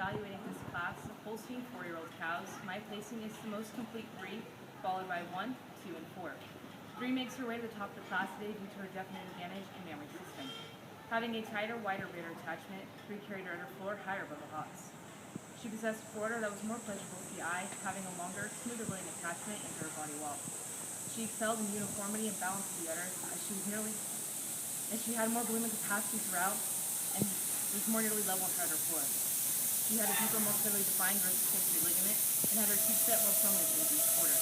evaluating this class of Holstein 4-year-old cows, my placing is the most complete breed, followed by 1, 2, and 4. 3 makes her way to the top of the class today due to her definite advantage in memory system. Having a tighter, wider rear attachment, 3 carried her udder floor higher above the hocks. She possessed a quarter that was more pleasurable to the eye, having a longer, smoother laying attachment into her body wall. She excelled in uniformity and balance of the udder, as she had more volume and capacity throughout, and was more nearly level with her udder floor. She had a deeper, more clearly defined versus ligament, and had her teeth set more firmly in each quarter.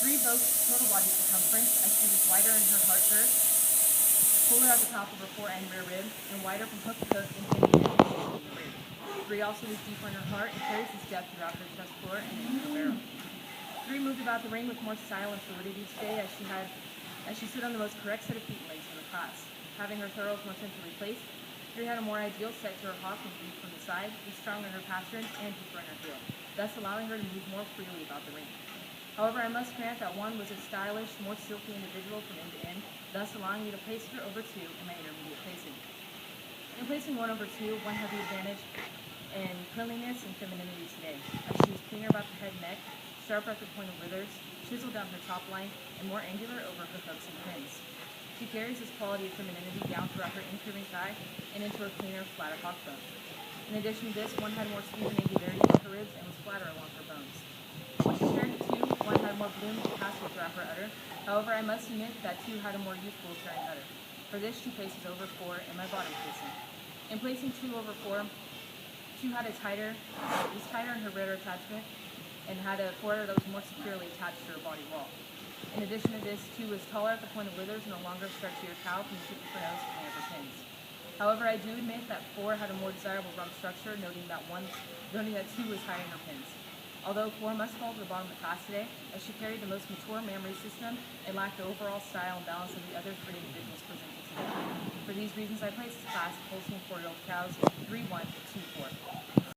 3 both total body circumference, as she was wider in her heart girth, fuller at the top of her fore and rear rib, and wider from hook to hook and pinning in the rear. 3 also was deeper in her heart and carries this depth throughout her chest floor and into her barrel. 3 moved about the ring with more style and fluidity today, as she stood on the most correct set of feet and legs in the class. Having her thurls more centrally placed, 3 had a more ideal set to her hock and deep from the side, was stronger in her pasterns and deeper in her heel, thus allowing her to move more freely about the ring. However, I must grant that 1 was a stylish, more silky individual from end to end, thus allowing me to place her over 2 in my intermediate placing. In placing 1 over 2, 1 had the advantage in cleanliness and femininity today, as she was cleaner about the head and neck, sharper at the point of withers, chiseled down her top line, and more angular over her hooks and pins. She carries this quality of femininity down throughout her incurving thigh and into her cleaner, flatter hock bone. In addition to this, 1 had more speed and angularity to her ribs and was flatter along her bones. When compared to 2, 1 had more volume and capacity throughout her udder. However, I must admit that 2 had a more youthful appearing udder. For this, she places over 4 in my bottom placing. In placing 2 over 4, 2 had was tighter in her rear attachment and had a quarter that was more securely attached to her body wall. In addition to this, 2 was taller at the point of withers and a longer, stretchier cow from the tip of her nose to the upper pins. However, I do admit that 4 had a more desirable rump structure, noting that 2 was higher in her pins. Although 4 must fall to the bottom of the class today, as she carried the most mature mammary system and lacked the overall style and balance of the other 3 individuals presented today. For these reasons, I place this class of Holstein 4-year-old cows 3-1, 2-4.